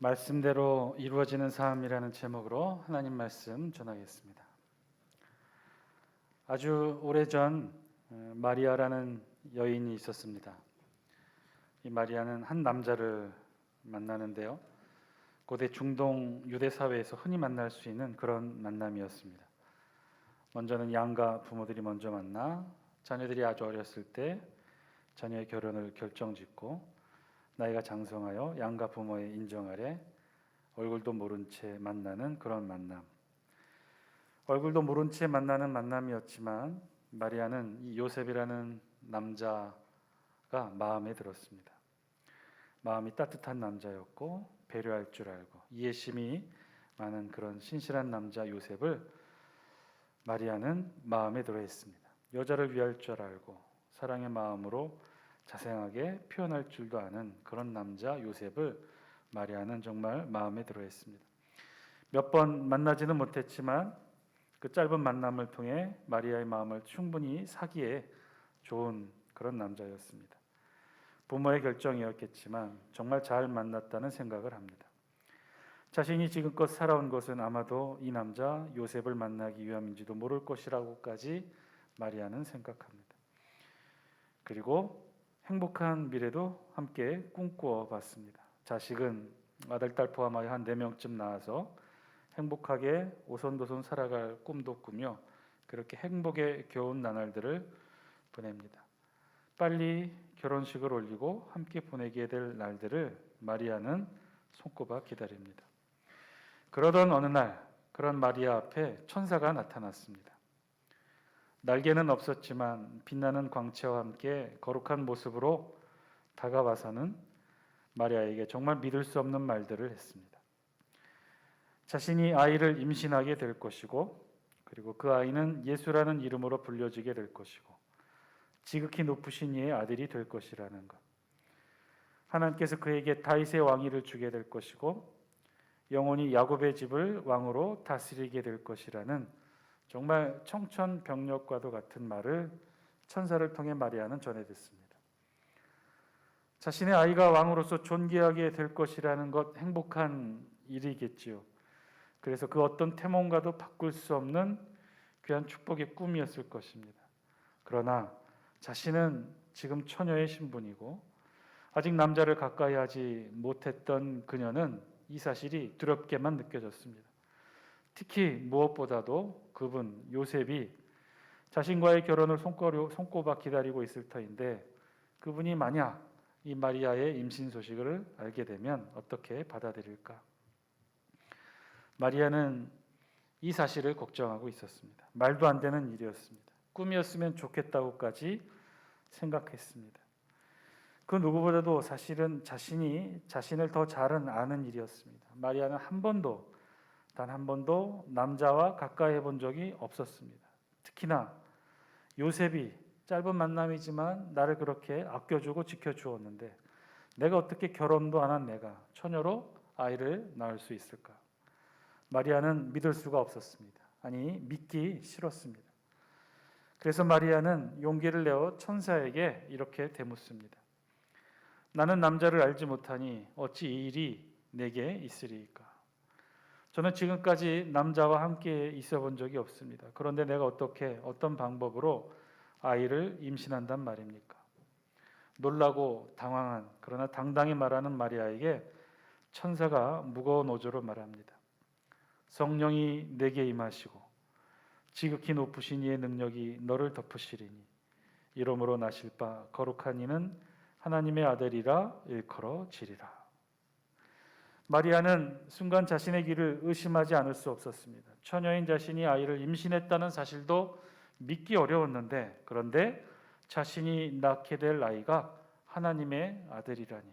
말씀대로 이루어지는 삶이라는 제목으로 하나님 말씀 전하겠습니다. 아주 오래전 마리아라는 여인이 있었습니다. 이 마리아는 한 남자를 만나는데요. 고대 중동 유대 사회에서 흔히 만날 수 있는 그런 만남이었습니다. 먼저는 양가 부모들이 먼저 만나 자녀들이 아주 어렸을 때 자녀의 결혼을 결정짓고 나이가 장성하여 양가 부모의 인정 아래 얼굴도 모른 채 만나는 그런 만남. 얼굴도 모른 채 만나는 만남이었지만 마리아는 이 요셉이라는 남자가 마음에 들었습니다. 마음이 따뜻한 남자였고 배려할 줄 알고 이해심이 많은 그런 신실한 남자 요셉을 마리아는 마음에 들어 했습니다. 여자를 위할 줄 알고 사랑의 마음으로 자상하게 표현할 줄도 아는 그런 남자 요셉을 마리아는 정말 마음에 들어 했습니다. 몇 번 만나지는 못했지만 그 짧은 만남을 통해 마리아의 마음을 충분히 사기에 좋은 그런 남자였습니다. 부모의 결정이었겠지만 정말 잘 만났다는 생각을 합니다. 자신이 지금껏 살아온 것은 아마도 이 남자 요셉을 만나기 위함인지도 모를 것이라고까지 마리아는 생각합니다. 그리고 행복한 미래도 함께 꿈꾸어 봤습니다. 자식은 아들, 딸 포함하여 한 4명쯤 낳아서 행복하게 오손도손 살아갈 꿈도 꾸며 그렇게 행복에 겨운 나날들을 보냅니다. 빨리 결혼식을 올리고 함께 보내게 될 날들을 마리아는 손꼽아 기다립니다. 그러던 어느 날 그런 마리아 앞에 천사가 나타났습니다. 날개는 없었지만 빛나는 광채와 함께 거룩한 모습으로 다가와서는 마리아에게 정말 믿을 수 없는 말들을 했습니다. 자신이 아이를 임신하게 될 것이고 그리고 그 아이는 예수라는 이름으로 불려지게 될 것이고 지극히 높으신 이의 아들이 될 것이라는 것. 하나님께서 그에게 다윗의 왕위를 주게 될 것이고 영원히 야곱의 집을 왕으로 다스리게 될 것이라는 정말 청천벽력과도 같은 말을 천사를 통해 마리아는 전해 듣습니다. 자신의 아이가 왕으로서 존귀하게 될 것이라는 것 행복한 일이겠지요. 그래서 그 어떤 태몽과도 바꿀 수 없는 귀한 축복의 꿈이었을 것입니다. 그러나 자신은 지금 처녀의 신분이고 아직 남자를 가까이 하지 못했던 그녀는 이 사실이 두렵게만 느껴졌습니다. 특히 무엇보다도 그분 요셉이 자신과의 결혼을 손꼽아 기다리고 있을 터인데 그분이 만약 이 마리아의 임신 소식을 알게 되면 어떻게 받아들일까? 마리아는 이 사실을 걱정하고 있었습니다. 말도 안 되는 일이었습니다. 꿈이었으면 좋겠다고까지 생각했습니다. 그 누구보다도 사실은 자신을 더 잘은 아는 일이었습니다. 마리아는 단 한 번도 남자와 가까이 해본 적이 없었습니다. 특히나 요셉이 짧은 만남이지만 나를 그렇게 아껴주고 지켜주었는데 내가 어떻게 결혼도 안 한 내가 처녀로 아이를 낳을 수 있을까? 마리아는 믿을 수가 없었습니다. 아니 믿기 싫었습니다. 그래서 마리아는 용기를 내어 천사에게 이렇게 되묻습니다. 나는 남자를 알지 못하니 어찌 이 일이 내게 있으리이까? 저는 지금까지 남자와 함께 있어 본 적이 없습니다. 그런데 내가 어떤 방법으로 아이를 임신한단 말입니까? 놀라고 당황한 그러나 당당히 말하는 마리아에게 천사가 무거운 어조로 말합니다. 성령이 내게 임하시고 지극히 높으신 이의 능력이 너를 덮으시리니 이러므로 나실 바 거룩한 이는 하나님의 아들이라 일컬어지리라. 마리아는 순간 자신의 길을 의심하지 않을 수 없었습니다. 처녀인 자신이 아이를 임신했다는 사실도 믿기 어려웠는데 그런데 자신이 낳게 될 아이가 하나님의 아들이라니.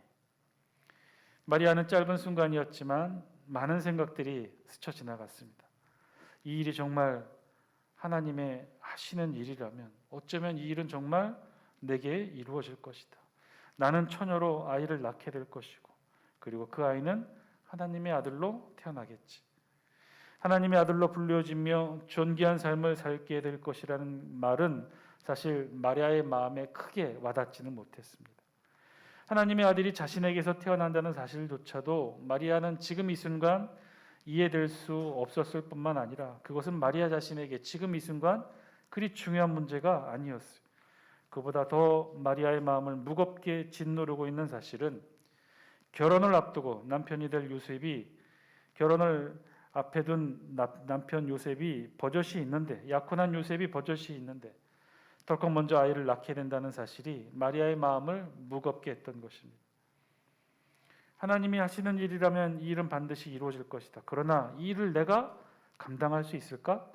마리아는 짧은 순간이었지만 많은 생각들이 스쳐 지나갔습니다. 이 일이 정말 하나님의 하시는 일이라면 어쩌면 이 일은 정말 내게 이루어질 것이다. 나는 처녀로 아이를 낳게 될 것이고 그리고 그 아이는 하나님의 아들로 태어나겠지. 하나님의 아들로 불려지며 존귀한 삶을 살게 될 것이라는 말은 사실 마리아의 마음에 크게 와닿지는 못했습니다. 하나님의 아들이 자신에게서 태어난다는 사실조차도 마리아는 지금 이 순간 이해될 수 없었을 뿐만 아니라 그것은 마리아 자신에게 지금 이 순간 그리 중요한 문제가 아니었어요. 그보다 더 마리아의 마음을 무겁게 짓누르고 있는 사실은 결혼을 앞두고 남편이 될 요셉이, 결혼을 앞에 둔 남편 요셉이 버젓이 있는데, 약혼한 요셉이 버젓이 있는데 덜컥 먼저 아이를 낳게 된다는 사실이 마리아의 마음을 무겁게 했던 것입니다. 하나님이 하시는 일이라면 이 일은 반드시 이루어질 것이다. 그러나 이 일을 내가 감당할 수 있을까?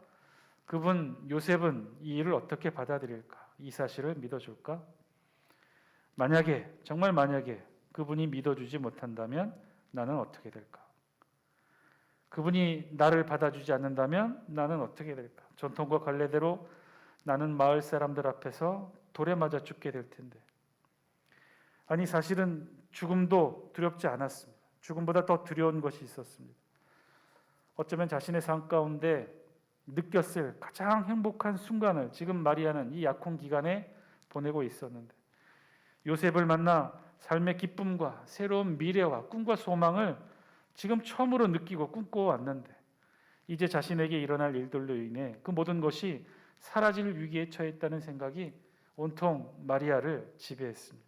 그분 요셉은 이 일을 어떻게 받아들일까? 이 사실을 믿어줄까? 만약에, 정말 만약에 그분이 믿어주지 못한다면 나는 어떻게 될까? 그분이 나를 받아주지 않는다면 나는 어떻게 될까? 전통과 관례대로 나는 마을 사람들 앞에서 돌에 맞아 죽게 될 텐데. 아니, 사실은 죽음도 두렵지 않았습니다. 죽음보다 더 두려운 것이 있었습니다. 어쩌면 자신의 삶 가운데 느꼈을 가장 행복한 순간을 지금 마리아는 이 약혼 기간에 보내고 있었는데, 요셉을 만나 삶의 기쁨과 새로운 미래와 꿈과 소망을 지금 처음으로 느끼고 꿈꿔왔는데, 이제 자신에게 일어날 일들로 인해 그 모든 것이 사라질 위기에 처했다는 생각이 온통 마리아를 지배했습니다.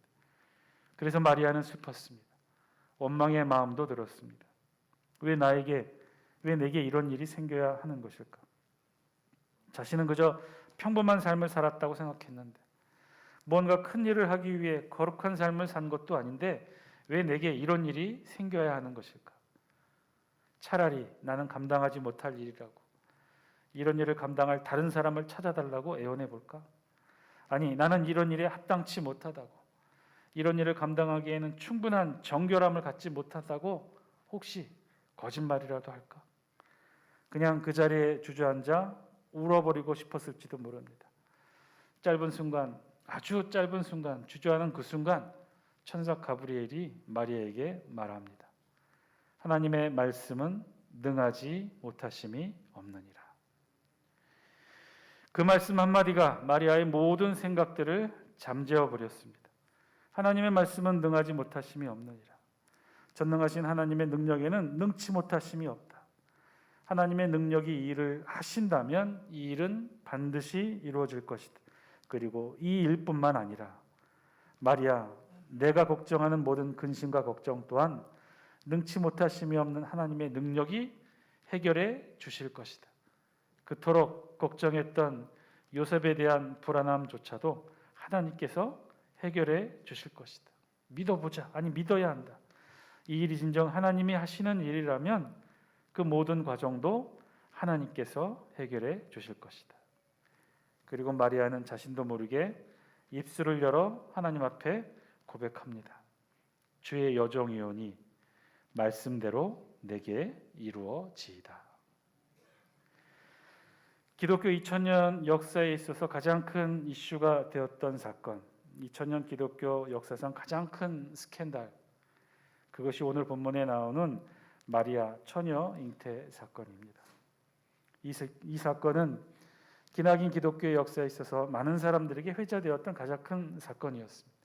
그래서 마리아는 슬펐습니다. 원망의 마음도 들었습니다. 왜 내게 이런 일이 생겨야 하는 것일까? 자신은 그저 평범한 삶을 살았다고 생각했는데, 뭔가 큰 일을 하기 위해 거룩한 삶을 산 것도 아닌데 왜 내게 이런 일이 생겨야 하는 것일까? 차라리 나는 감당하지 못할 일이라고, 이런 일을 감당할 다른 사람을 찾아달라고 애원해 볼까? 아니, 나는 이런 일에 합당치 못하다고, 이런 일을 감당하기에는 충분한 정결함을 갖지 못하다고 혹시 거짓말이라도 할까? 그냥 그 자리에 주저앉아 울어버리고 싶었을지도 모릅니다. 짧은 순간, 아주 짧은 순간, 주저하는 그 순간 천사 가브리엘이 마리아에게 말합니다. 하나님의 말씀은 능하지 못하심이 없느니라. 그 말씀 한마디가 마리아의 모든 생각들을 잠재워 버렸습니다. 하나님의 말씀은 능하지 못하심이 없느니라. 전능하신 하나님의 능력에는 능치 못하심이 없다. 하나님의 능력이 이 일을 하신다면 이 일은 반드시 이루어질 것이다. 그리고 이 일뿐만 아니라 마리아, 내가 걱정하는 모든 근심과 걱정 또한 능치 못하심이 없는 하나님의 능력이 해결해 주실 것이다. 그토록 걱정했던 요셉에 대한 불안함조차도 하나님께서 해결해 주실 것이다. 믿어보자. 아니, 믿어야 한다. 이 일이 진정 하나님이 하시는 일이라면 그 모든 과정도 하나님께서 해결해 주실 것이다. 그리고 마리아는 자신도 모르게 입술을 열어 하나님 앞에 고백합니다. 주의 여종이오니 말씀대로 내게 이루어지이다. 기독교 2000년 역사에 있어서 가장 큰 이슈가 되었던 사건, 2000년 기독교 역사상 가장 큰 스캔들, 그것이 오늘 본문에 나오는 마리아 처녀 잉태 사건입니다. 이 사건은 기나긴 기독교의 역사에 있어서 많은 사람들에게 회자되었던 가장 큰 사건이었습니다.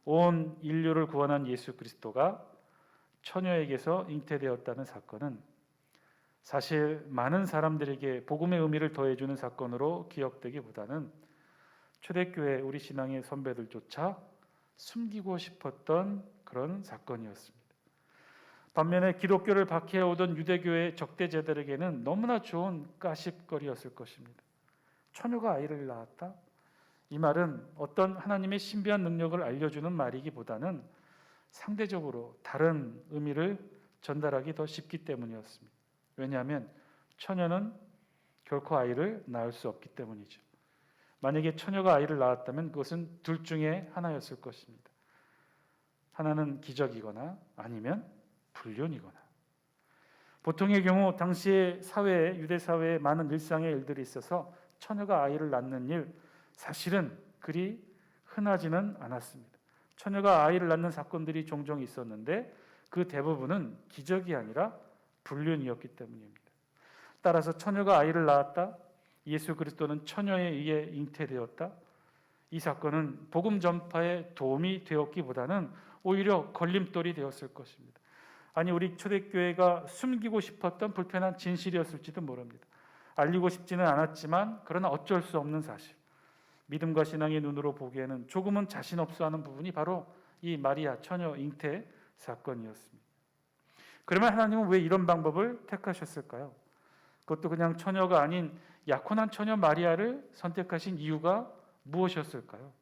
온 인류를 구원한 예수 그리스도가 처녀에게서 잉태되었다는 사건은 사실 많은 사람들에게 복음의 의미를 더해주는 사건으로 기억되기보다는 초대교회 우리 신앙의 선배들조차 숨기고 싶었던 그런 사건이었습니다. 반면에 기독교를 박해오던 유대교의 적대자들에게는 너무나 좋은 가십거리였을 것입니다. 처녀가 아이를 낳았다? 이 말은 어떤 하나님의 신비한 능력을 알려주는 말이기보다는 상대적으로 다른 의미를 전달하기 더 쉽기 때문이었습니다. 왜냐하면 처녀는 결코 아이를 낳을 수 없기 때문이죠. 만약에 처녀가 아이를 낳았다면 그것은 둘 중에 하나였을 것입니다. 하나는 기적이거나 아니면 불륜이거나. 보통의 경우 당시의 사회에, 유대 사회에 많은 일상의 일들이 있어서 처녀가 아이를 낳는 일, 사실은 그리 흔하지는 않았습니다. 처녀가 아이를 낳는 사건들이 종종 있었는데 그 대부분은 기적이 아니라 불륜이었기 때문입니다. 따라서 처녀가 아이를 낳았다, 예수 그리스도는 처녀에 의해 잉태되었다, 이 사건은 복음 전파에 도움이 되었기보다는 오히려 걸림돌이 되었을 것입니다. 아니, 우리 초대교회가 숨기고 싶었던 불편한 진실이었을지도 모릅니다. 알리고 싶지는 않았지만 그러나 어쩔 수 없는 사실, 믿음과 신앙의 눈으로 보기에는 조금은 자신 없어하는 부분이 바로 이 마리아 처녀 잉태 사건이었습니다. 그러면 하나님은 왜 이런 방법을 택하셨을까요? 그것도 그냥 처녀가 아닌 약혼한 처녀 마리아를 선택하신 이유가 무엇이었을까요?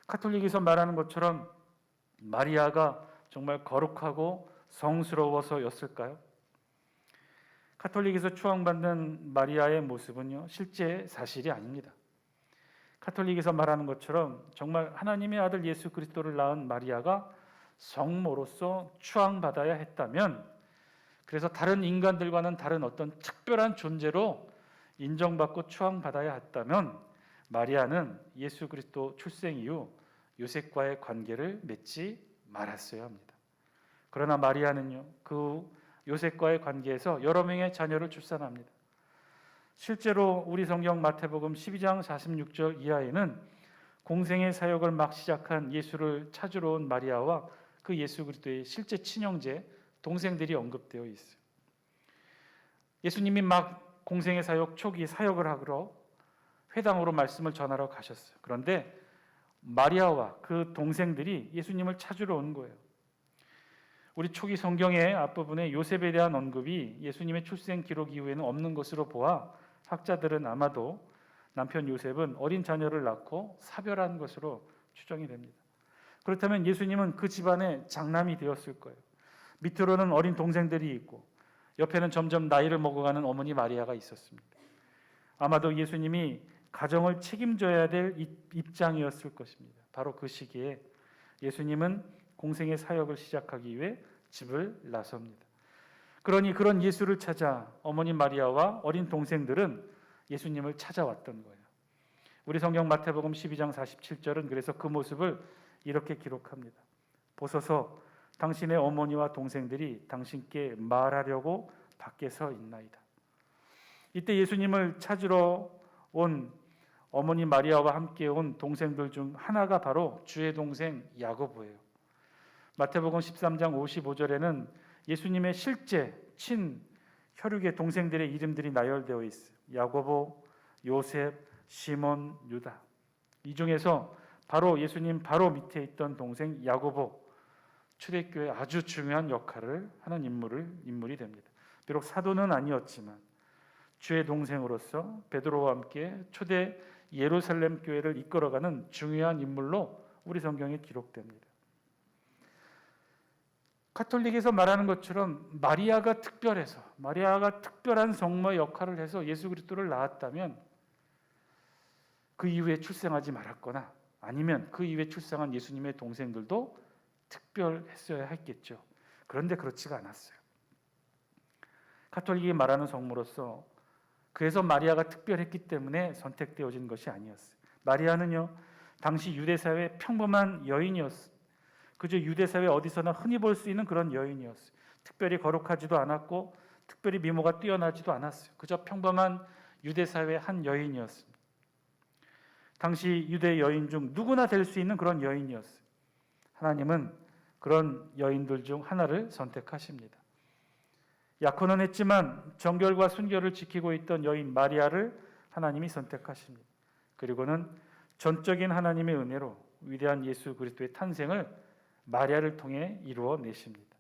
카톨릭에서 말하는 것처럼 마리아가 정말 거룩하고 성스러워서였을까요? 카톨릭에서 추앙받는 마리아의 모습은요, 실제 사실이 아닙니다. 카톨릭에서 말하는 것처럼 정말 하나님의 아들 예수 그리스도를 낳은 마리아가 성모로서 추앙받아야 했다면, 그래서 다른 인간들과는 다른 어떤 특별한 존재로 인정받고 추앙받아야 했다면 마리아는 예수 그리스도 출생 이후 요셉과의 관계를 맺지 말았어야 합니다. 그러나 마리아는요, 그 요셉과의 관계에서 여러 명의 자녀를 출산합니다. 실제로 우리 성경 마태복음 12장 46절 이하에는 공생의 사역을 막 시작한 예수를 찾으러 온 마리아와 그 예수 그리스도의 실제 친형제 동생들이 언급되어 있어요. 예수님이 막 공생의 사역 초기 사역을 하러 회당으로 말씀을 전하러 가셨어요. 그런데 마리아와 그 동생들이 예수님을 찾으러 온 거예요. 우리 초기 성경의 앞부분에 요셉에 대한 언급이 예수님의 출생 기록 이후에는 없는 것으로 보아 학자들은 아마도 남편 요셉은 어린 자녀를 낳고 사별한 것으로 추정이 됩니다. 그렇다면 예수님은 그 집안의 장남이 되었을 거예요. 밑으로는 어린 동생들이 있고 옆에는 점점 나이를 먹어가는 어머니 마리아가 있었습니다. 아마도 예수님이 가정을 책임져야 될 입장이었을 것입니다. 바로 그 시기에 예수님은 공생의 사역을 시작하기 위해 집을 나섭니다. 그러니 그런 예수를 찾아 어머니 마리아와 어린 동생들은 예수님을 찾아왔던 거예요. 우리 성경 마태복음 12장 47절은 그래서 그 모습을 이렇게 기록합니다. 보소서 당신의 어머니와 동생들이 당신께 말하려고 밖에 서 있나이다. 이때 예수님을 찾으러 온 어머니 마리아와 함께 온 동생들 중 하나가 바로 주의 동생 야고보예요. 마태복음 13장 55절에는 예수님의 실제 친 혈육의 동생들의 이름들이 나열되어 있어요. 야고보, 요셉, 시몬, 유다. 이 중에서 바로 예수님 바로 밑에 있던 동생 야고보, 초대교회의 아주 중요한 역할을 하는 인물이 됩니다. 비록 사도는 아니었지만 주의 동생으로서 베드로와 함께 초대 예루살렘 교회를 이끌어가는 중요한 인물로 우리 성경에 기록됩니다. 카톨릭에서 말하는 것처럼 마리아가 특별한 성모의 역할을 해서 예수 그리스도를 낳았다면 그 이후에 출생하지 말았거나 아니면 그 이후에 출생한 예수님의 동생들도 특별했어야 했겠죠. 그런데 그렇지가 않았어요. 카톨릭이 말하는 성모로서 그래서 마리아가 특별했기 때문에 선택되어진 것이 아니었어요. 마리아는요, 당시 유대사회의 평범한 여인이었어요. 그저 유대사회 어디서나 흔히 볼 수 있는 그런 여인이었어요. 특별히 거룩하지도 않았고 특별히 미모가 뛰어나지도 않았어요. 그저 평범한 유대사회의 한 여인이었습니다. 당시 유대 여인 중 누구나 될 수 있는 그런 여인이었어요. 하나님은 그런 여인들 중 하나를 선택하십니다. 약혼은 했지만 정결과 순결을 지키고 있던 여인 마리아를 하나님이 선택하십니다. 그리고는 전적인 하나님의 은혜로 위대한 예수 그리스도의 탄생을 마리아를 통해 이루어내십니다.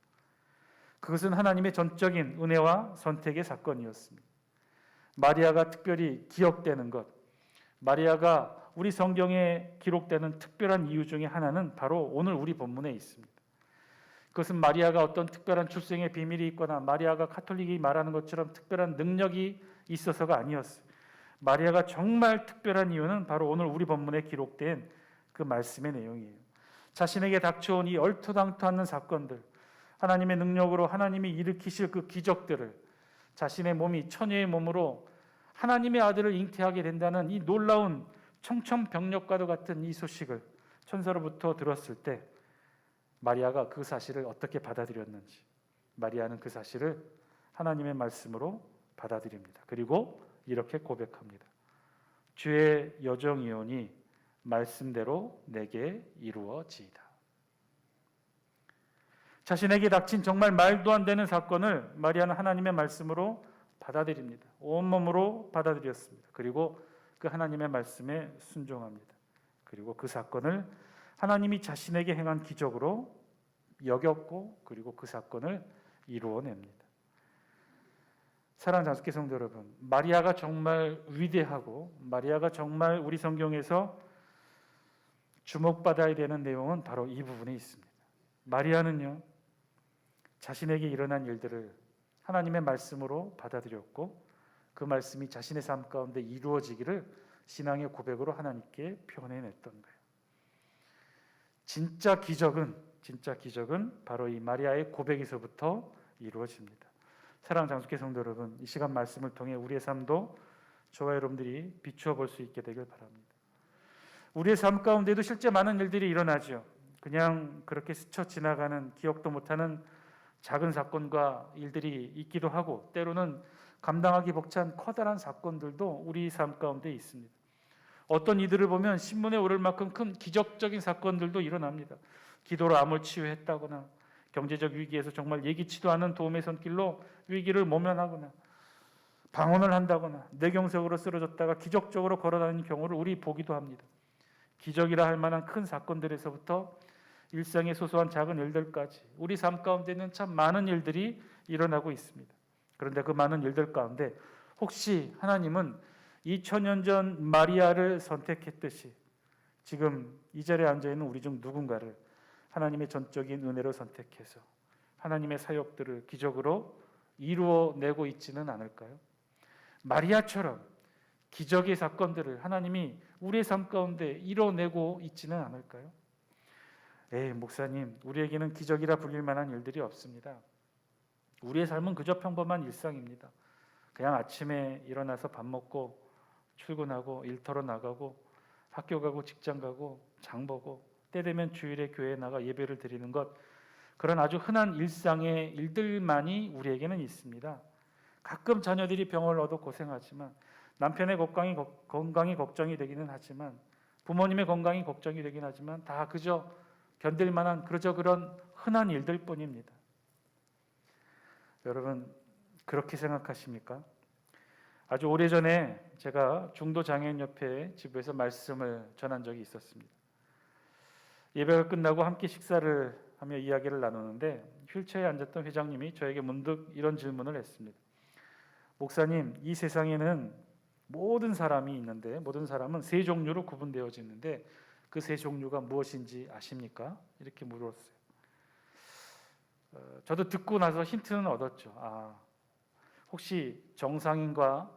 그것은 하나님의 전적인 은혜와 선택의 사건이었습니다. 마리아가 특별히 기억되는 것, 마리아가 우리 성경에 기록되는 특별한 이유 중에 하나는 바로 오늘 우리 본문에 있습니다. 그것은 마리아가 어떤 특별한 출생의 비밀이 있거나 마리아가 카톨릭이 말하는 것처럼 특별한 능력이 있어서가 아니었어요. 마리아가 정말 특별한 이유는 바로 오늘 우리 본문에 기록된 그 말씀의 내용이에요. 자신에게 닥쳐온 이 얼토당토 않는 사건들, 하나님의 능력으로 하나님이 일으키실 그 기적들을 자신의 몸이 처녀의 몸으로 하나님의 아들을 잉태하게 된다는 이 놀라운 청천벽력과도 같은 이 소식을 천사로부터 들었을 때 마리아가 그 사실을 어떻게 받아들였는지, 마리아는 그 사실을 하나님의 말씀으로 받아들입니다. 그리고 이렇게 고백합니다. 주의 여정이오니 말씀대로 내게 이루어지이다. 자신에게 닥친 정말 말도 안 되는 사건을 마리아는 하나님의 말씀으로 받아들입니다. 온몸으로 받아들였습니다. 그리고 그 하나님의 말씀에 순종합니다. 그리고 그 사건을 하나님이 자신에게 행한 기적으로 여겼고, 그리고 그 사건을 이루어냅니다. 사랑하는 장수교 성도 여러분, 마리아가 정말 위대하고 마리아가 정말 우리 성경에서 주목받아야 되는 내용은 바로 이 부분에 있습니다. 마리아는요, 자신에게 일어난 일들을 하나님의 말씀으로 받아들였고, 그 말씀이 자신의 삶 가운데 이루어지기를 신앙의 고백으로 하나님께 표현해냈던 거예요. 진짜 기적은 바로 이 마리아의 고백에서부터 이루어집니다. 사랑하는 장수교 성도 여러분, 이 시간 말씀을 통해 우리의 삶도 저와 여러분들이 비추어 볼 수 있게 되길 바랍니다. 우리의 삶 가운데도 실제 많은 일들이 일어나죠. 그냥 그렇게 스쳐 지나가는, 기억도 못하는 작은 사건과 일들이 있기도 하고, 때로는 감당하기 벅찬 커다란 사건들도 우리 삶 가운데 있습니다. 어떤 이들을 보면 신문에 오를 만큼 큰 기적적인 사건들도 일어납니다. 기도로 암을 치유했다거나, 경제적 위기에서 정말 예기치도 않은 도움의 손길로 위기를 모면하거나, 방언을 한다거나, 뇌경색으로 쓰러졌다가 기적적으로 걸어다니는 경우를 우리 보기도 합니다. 기적이라 할 만한 큰 사건들에서부터 일상의 소소한 작은 일들까지 우리 삶 가운데는 참 많은 일들이 일어나고 있습니다. 그런데 그 많은 일들 가운데 혹시 하나님은 2000년 전 마리아를 선택했듯이 지금 이 자리에 앉아있는 우리 중 누군가를 하나님의 전적인 은혜로 선택해서 하나님의 사역들을 기적으로 이루어내고 있지는 않을까요? 마리아처럼 기적의 사건들을 하나님이 우리의 삶 가운데 이뤄내고 있지는 않을까요? 목사님, 우리에게는 기적이라 불릴 만한 일들이 없습니다. 우리의 삶은 그저 평범한 일상입니다. 그냥 아침에 일어나서 밥 먹고 출근하고 일터로 나가고 학교 가고 직장 가고 장 보고 때 되면 주일에 교회에 나가 예배를 드리는 것, 그런 아주 흔한 일상의 일들만이 우리에게는 있습니다. 가끔 자녀들이 병을 얻어 고생하지만, 남편의 건강이 걱정이 되기는 하지만, 부모님의 건강이 걱정이 되긴 하지만 다 그저 견딜 만한 그런 흔한 일들 뿐입니다. 여러분, 그렇게 생각하십니까? 아주 오래전에 제가 중도장애인협회 지부에서 말씀을 전한 적이 있었습니다. 예배가 끝나고 함께 식사를 하며 이야기를 나누는데 휠체어에 앉았던 회장님이 저에게 문득 이런 질문을 했습니다. 목사님, 이 세상에는 모든 사람이 있는데 모든 사람은 세 종류로 구분되어져 있는데 그 세 종류가 무엇인지 아십니까? 이렇게 물었어요. 저도 듣고 나서 힌트는 얻었죠. 혹시 정상인과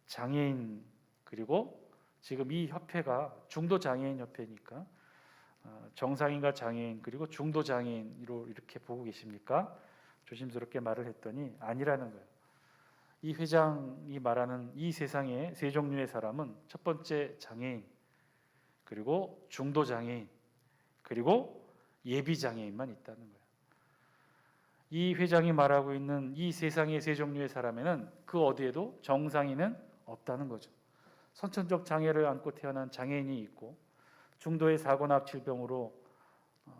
장애인, 그리고 지금 이 협회가 중도장애인 협회니까 정상인과 장애인 그리고 중도장애인으로 이렇게 보고 계십니까? 조심스럽게 말을 했더니 아니라는 거예요. 이 회장이 말하는 이 세상에 세 종류의 사람은 첫 번째 장애인, 그리고 중도장애인, 그리고 예비장애인만 있다는 거예요. 이 회장이 말하고 있는 이 세상의 세 종류의 사람에는 그 어디에도 정상인은 없다는 거죠. 선천적 장애를 안고 태어난 장애인이 있고, 중도의 사고나 질병으로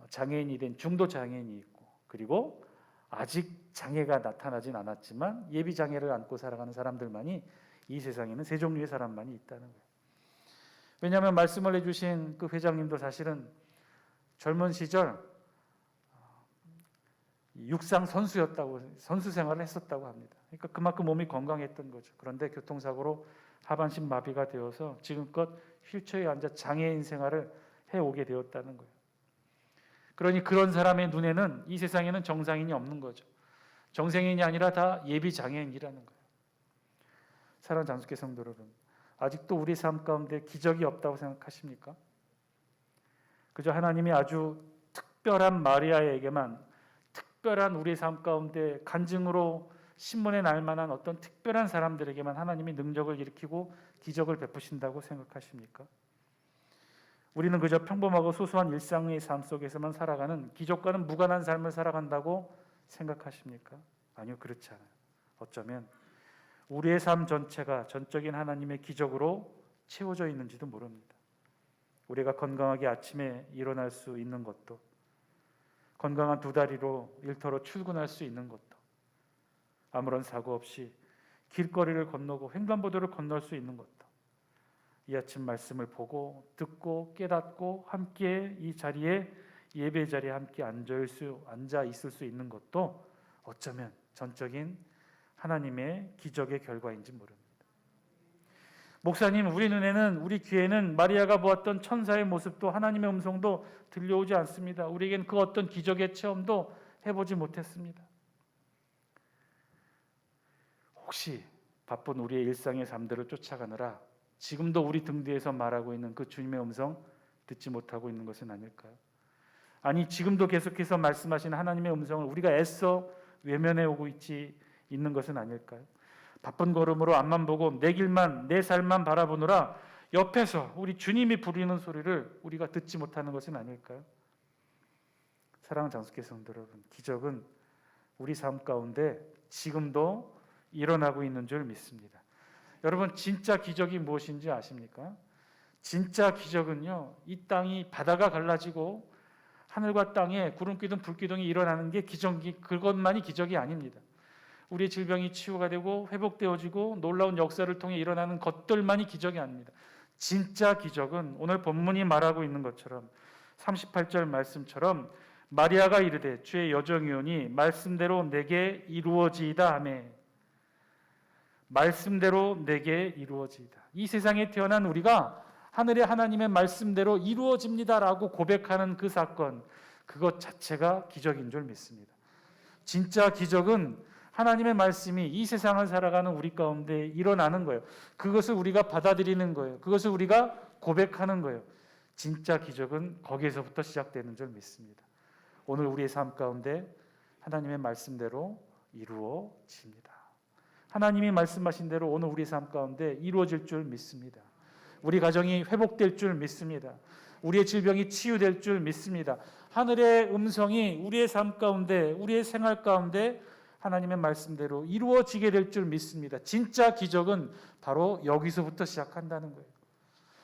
장애인이 된 중도장애인이 있고, 그리고 아직 장애가 나타나진 않았지만 예비장애를 안고 살아가는 사람들만이 이 세상에는 세 종류의 사람만이 있다는 거예요. 왜냐하면 말씀을 해주신 그 회장님도 사실은 젊은 시절 육상 선수였다고, 선수 생활을 했었다고 합니다. 그러니까 그만큼 몸이 건강했던 거죠. 그런데 교통사고로 하반신 마비가 되어서 지금껏 휠체어에 앉아 장애인 생활을 해오게 되었다는 거예요. 그러니 그런 사람의 눈에는 이 세상에는 정상인이 없는 거죠. 정상인이 아니라 다 예비장애인이라는 거예요. 사랑하는 장수교 성도 여러분, 아직도 우리 삶 가운데 기적이 없다고 생각하십니까? 그저 하나님이 아주 특별한 마리아에게만, 특별한 우리 삶 가운데 간증으로 신문에 날 만한 어떤 특별한 사람들에게만 하나님이 능력을 일으키고 기적을 베푸신다고 생각하십니까? 우리는 그저 평범하고 소소한 일상의 삶 속에서만 살아가는 기적과는 무관한 삶을 살아간다고 생각하십니까? 아니요, 그렇지 않아요. 어쩌면 우리의 삶 전체가 전적인 하나님의 기적으로 채워져 있는지도 모릅니다. 우리가 건강하게 아침에 일어날 수 있는 것도, 건강한 두 다리로 일터로 출근할 수 있는 것도, 아무런 사고 없이 길거리를 건너고 횡단보도를 건널 수 있는 것도, 이 아침 말씀을 보고 듣고 깨닫고 함께 이 자리에, 예배 자리에 함께 앉아 있을 수 있는 것도 어쩌면 전적인 하나님의 기적의 결과인지 모릅니다. 목사님, 우리 눈에는, 우리 귀에는 마리아가 보았던 천사의 모습도 하나님의 음성도 들려오지 않습니다. 우리에겐 그 어떤 기적의 체험도 해보지 못했습니다. 혹시 바쁜 우리의 일상의 삶들을 쫓아가느라 지금도 우리 등 뒤에서 말하고 있는 그 주님의 음성 듣지 못하고 있는 것은 아닐까요? 아니, 지금도 계속해서 말씀하시는 하나님의 음성을 우리가 애써 외면해 오고 있는 것은 아닐까요? 바쁜 걸음으로 앞만 보고 내 길만, 내 삶만 바라보느라 옆에서 우리 주님이 부르는 소리를 우리가 듣지 못하는 것은 아닐까요? 사랑하는 장수교 성도 여러분, 기적은 우리 삶 가운데 지금도 일어나고 있는 줄 믿습니다. 여러분, 진짜 기적이 무엇인지 아십니까? 진짜 기적은요, 이 땅이 바다가 갈라지고 하늘과 땅에 구름기둥 불기둥이 일어나는 게 그것만이 기적이 아닙니다. 우리의 질병이 치유가 되고 회복되어지고 놀라운 역사를 통해 일어나는 것들만이 기적이 아닙니다. 진짜 기적은 오늘 본문이 말하고 있는 것처럼 38절 말씀처럼 마리아가 이르되 주의 여정이오니 말씀대로 내게 이루어지이다 하며, 말씀대로 내게 이루어지이다. 이 세상에 태어난 우리가 하늘의 하나님의 말씀대로 이루어집니다라고 고백하는 그 사건, 그것 자체가 기적인 줄 믿습니다. 진짜 기적은 하나님의 말씀이 이 세상을 살아가는 우리 가운데 일어나는 거예요. 그것을 우리가 받아들이는 거예요. 그것을 우리가 고백하는 거예요. 진짜 기적은 거기에서부터 시작되는 줄 믿습니다. 오늘 우리의 삶 가운데 하나님의 말씀대로 이루어집니다. 하나님이 말씀하신 대로 오늘 우리 삶 가운데 이루어질 줄 믿습니다. 우리 가정이 회복될 줄 믿습니다. 우리의 질병이 치유될 줄 믿습니다. 하늘의 음성이 우리의 삶 가운데, 우리의 생활 가운데 하나님의 말씀대로 이루어지게 될 줄 믿습니다. 진짜 기적은 바로 여기서부터 시작한다는 거예요.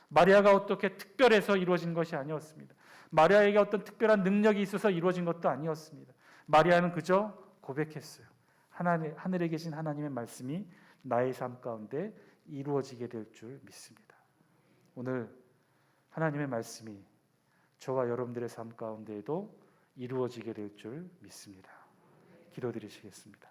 마리아가 어떻게 특별해서 이루어진 것이 아니었습니다. 마리아에게 어떤 특별한 능력이 있어서 이루어진 것도 아니었습니다. 마리아는 그저 고백했어요. 하늘에 계신 하나님의 말씀이 나의 삶 가운데 이루어지게 될 줄 믿습니다. 오늘 하나님의 말씀이 저와 여러분들의 삶 가운데에도 이루어지게 될 줄 믿습니다. 기도드리시겠습니다.